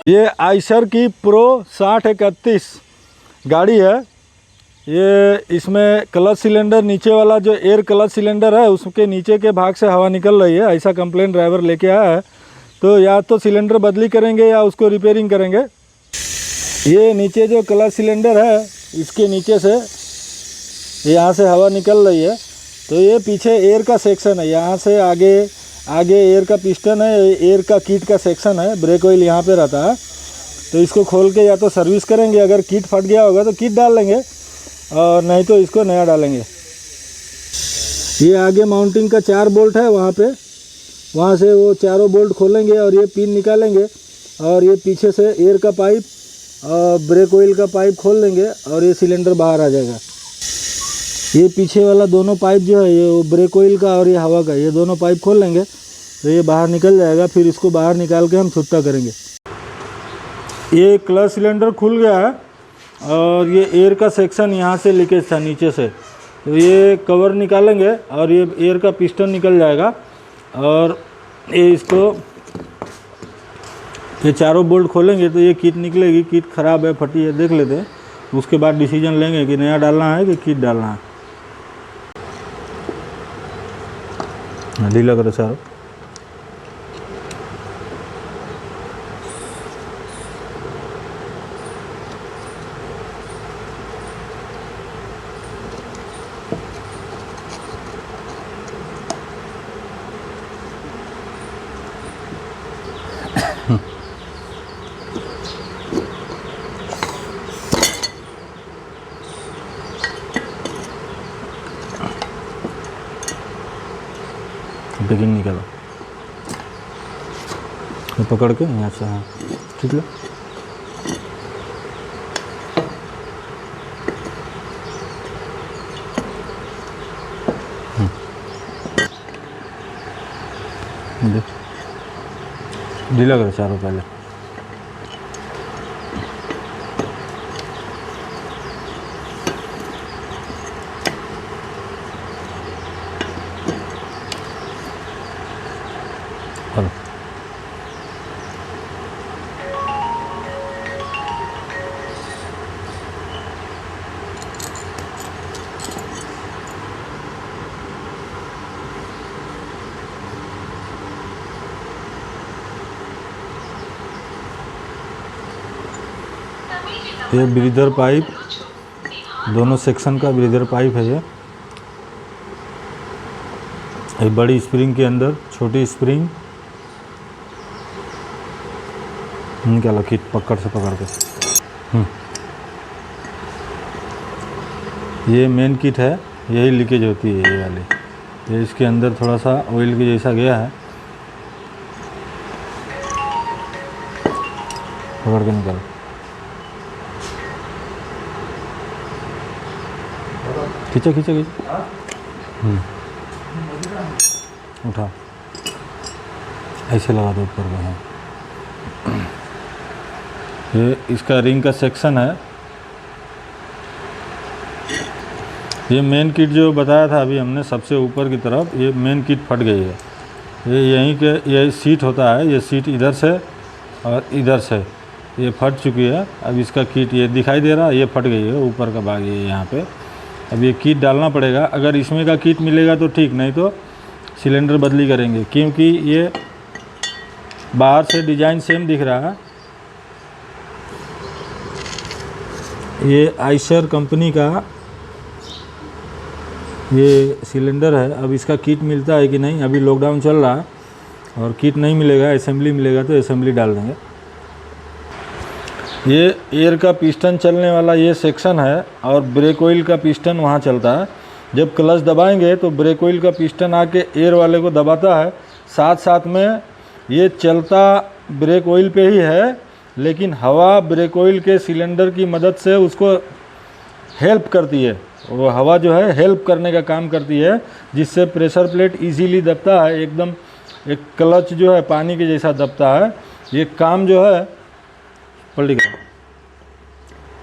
ये आइशर की प्रो 6031 गाड़ी है। ये इसमें क्लच सिलेंडर नीचे वाला जो एयर क्लच सिलेंडर है उसके नीचे के भाग से हवा निकल रही है, ऐसा कंप्लेंट ड्राइवर लेके आया है। तो या तो सिलेंडर बदली करेंगे या उसको रिपेयरिंग करेंगे। ये नीचे जो क्लच सिलेंडर है इसके नीचे से यहाँ से हवा निकल रही है, तो ये पीछे एयर का सेक्शन है। यहाँ से आगे एयर का पिस्टन है, एयर का किट का सेक्शन है, ब्रेक ऑयल यहाँ पे रहता है। तो इसको खोल के या तो सर्विस करेंगे, अगर किट फट गया होगा तो किट डाल लेंगे और नहीं तो इसको नया डालेंगे। ये आगे माउंटिंग का 4 बोल्ट है, वहाँ से वो चारों बोल्ट खोलेंगे और ये पिन निकालेंगे और ये पीछे से एयर का पाइप और ब्रेक ऑयल का पाइप खोल देंगे और ये सिलेंडर बाहर आ जाएगा। ये पीछे वाला दोनों पाइप जो है, ये ब्रेक ऑयल का और ये हवा का, ये दोनों पाइप खोल लेंगे तो ये बाहर निकल जाएगा। फिर इसको बाहर निकाल के हम छुट्टा करेंगे। ये क्लच सिलेंडर खुल गया है और ये एयर का सेक्शन यहाँ से लीकेज था नीचे से, तो ये कवर निकालेंगे और ये एयर का पिस्टन निकल जाएगा और ये चारों बोल्ट खोलेंगे तो ये किट निकलेगी। किट ख़राब है, फटी है, देख लेते हैं, उसके बाद डिसीजन लेंगे कि नया डालना है कि किट डालना है। ढीला करो चारों। बिगिन निकालो, ये पकड़ के यहाँ से, हाँ ठीक है। ढीला करो चारों पहले। हेलो, ये ब्रीदर पाइप, दोनों सेक्शन का ब्रीदर पाइप है। ये बड़ी स्प्रिंग के अंदर छोटी स्प्रिंग निकालो, किट पकड़ से पकड़ के। ये मेन किट है, यही लीकेज होती है ये वाली। ये इसके अंदर थोड़ा सा ऑयल के जैसा गया है, पकड़ के निकालो। खींचो खींचो खींचो, उठा, ऐसे लगा दो ऊपर को। हाँ, ये इसका रिंग का सेक्शन है। ये मेन किट जो बताया था अभी हमने सबसे ऊपर की तरफ, ये मेन किट फट गई है। ये यहीं के ये सीट होता है, ये सीट इधर से और इधर से ये फट चुकी है। अब इसका किट ये दिखाई दे रहा है, ये फट गई है ऊपर का भाग, ये यहाँ पे। अब ये किट डालना पड़ेगा, अगर इसमें का किट मिलेगा तो ठीक, नहीं तो सिलेंडर बदली करेंगे, क्योंकि ये बाहर से डिज़ाइन सेम दिख रहा है। ये आइशर कंपनी का ये सिलेंडर है। अब इसका किट मिलता है कि नहीं, अभी लॉकडाउन चल रहा है और किट नहीं मिलेगा, असेंबली मिलेगा तो असेंबली डाल देंगे। ये एयर का पिस्टन चलने वाला ये सेक्शन है और ब्रेक ऑयल का पिस्टन वहाँ चलता है। जब क्लच दबाएंगे तो ब्रेक ऑयल का पिस्टन आके एयर वाले को दबाता है, साथ साथ में ये चलता ब्रेक ऑयल पे ही है, लेकिन हवा ब्रेक ऑयल के सिलेंडर की मदद से उसको हेल्प करती है। वो हवा जो है हेल्प करने का काम करती है, जिससे प्रेशर प्लेट इजीली दबता है, एकदम एक क्लच जो है पानी के जैसा दबता है। ये काम जो है पलटी कर,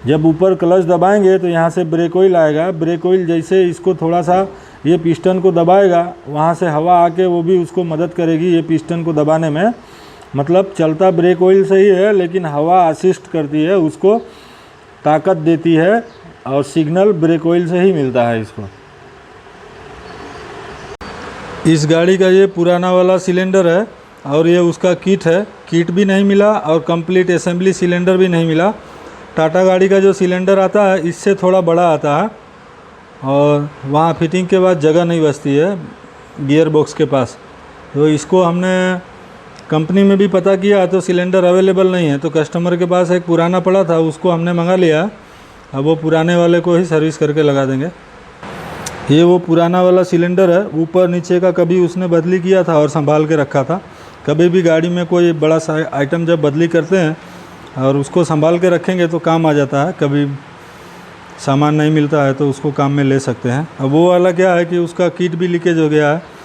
जब ऊपर क्लच दबाएंगे तो यहाँ से ब्रेक ऑयल आएगा। ब्रेक ऑयल जैसे इसको थोड़ा सा ये पिस्टन को दबाएगा, वहाँ से हवा आके वो भी उसको मदद करेगी ये पिस्टन को दबाने में, मतलब चलता ब्रेक ऑयल से ही है, लेकिन हवा असिस्ट करती है, उसको ताकत देती है, और सिग्नल ब्रेक ऑयल से ही मिलता है इसको। इस गाड़ी का ये पुराना वाला सिलेंडर है और ये उसका किट है। किट भी नहीं मिला और कंप्लीट असेंबली सिलेंडर भी नहीं मिला। टाटा गाड़ी का जो सिलेंडर आता है इससे थोड़ा बड़ा आता है और वहाँ फिटिंग के बाद जगह नहीं बचती है गियर बॉक्स के पास। तो इसको हमने कंपनी में भी पता किया तो सिलेंडर अवेलेबल नहीं है, तो कस्टमर के पास एक पुराना पड़ा था, उसको हमने मंगा लिया। अब वो पुराने वाले को ही सर्विस करके लगा देंगे। ये वो पुराना वाला सिलेंडर है, ऊपर नीचे का कभी उसने बदली किया था और संभाल के रखा था। कभी भी गाड़ी में कोई बड़ा सा आइटम जब बदली करते हैं और उसको संभाल के रखेंगे तो काम आ जाता है। कभी सामान नहीं मिलता है तो उसको काम में ले सकते हैं। अब वो वाला क्या है कि उसका किट भी लीकेज हो गया है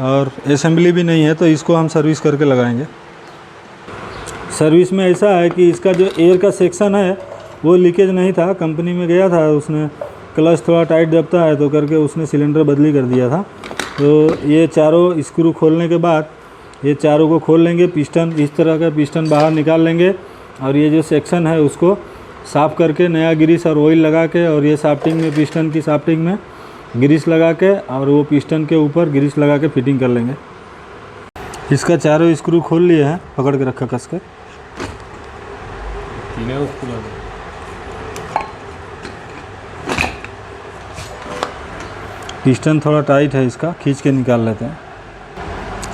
और असेंबली भी नहीं है, तो इसको हम सर्विस करके लगाएंगे। सर्विस में ऐसा है कि इसका जो एयर का सेक्शन है वो लीकेज नहीं था। कंपनी में गया था, उसने क्लच थोड़ा टाइट दबता है तो करके उसने सिलेंडर बदली कर दिया था। तो ये चारों स्क्रू खोलने के बाद ये चारों को खोल लेंगे। पिस्टन, इस तरह का पिस्टन बाहर निकाल लेंगे और ये जो सेक्शन है उसको साफ़ करके नया ग्रीस और ऑयल लगा के, और ये शाफ्टिंग में, पिस्टन की शाफ्टिंग में ग्रीस लगा के और वो पिस्टन के ऊपर ग्रीस लगा के फिटिंग कर लेंगे। इसका चारों स्क्रू खोल लिए हैं, पकड़ के रखा कस के। पिस्टन थोड़ा टाइट है, इसका खींच के निकाल लेते हैं।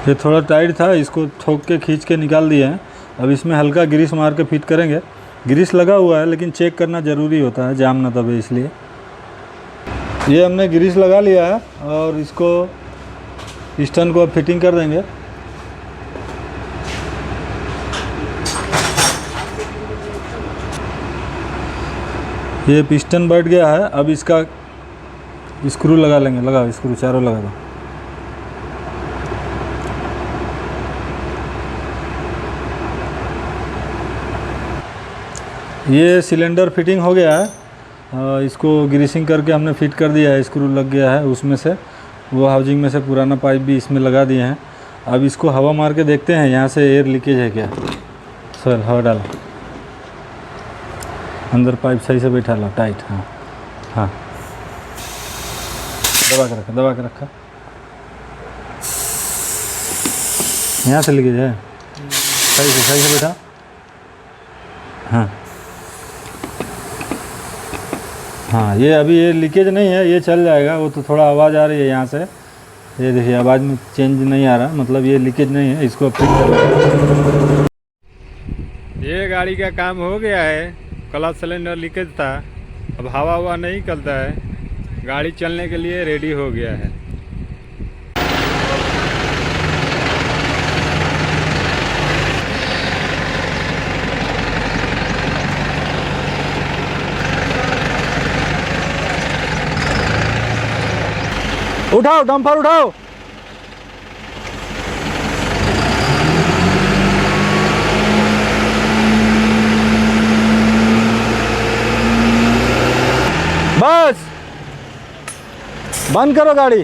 ये थोड़ा टाइट था, इसको ठोक के खींच के निकाल दिए हैं। अब इसमें हल्का ग्रीस मार के फिट करेंगे। ग्रीस लगा हुआ है लेकिन चेक करना ज़रूरी होता है, जाम ना दबे इसलिए। ये हमने ग्रीस लगा लिया है और इसको पिस्टन को अब फिटिंग कर देंगे। ये पिस्टन बैठ गया है, अब इसका स्क्रू लगा लेंगे। लगाओ स्क्रू, चारों लगा दो। ये सिलेंडर फिटिंग हो गया है, इसको ग्रीसिंग करके हमने फिट कर दिया है। स्क्रू लग गया है उसमें से, वो हाउसिंग में से पुराना पाइप भी इसमें लगा दिए हैं। अब इसको हवा मार के देखते हैं यहाँ से एयर लीकेज है क्या। सर हवा डालो, अंदर पाइप सही से बैठा लो, टाइट। हाँ हाँ, दबा के रखा, दबा के रखा। यहाँ से लीकेज है, सही से बैठा। हाँ हाँ, ये अभी ये लीकेज नहीं है, ये चल जाएगा। वो तो थोड़ा आवाज़ आ रही है यहाँ से, ये देखिए आवाज़ में चेंज नहीं आ रहा, मतलब ये लीकेज नहीं है। इसको फिट कर, ये गाड़ी का काम हो गया है। क्लच सिलेंडर लीकेज था, अब हवा नहीं निकलता है, गाड़ी चलने के लिए रेडी हो गया है। उठाओ डंपर उठाओ। बस बंद करो गाड़ी।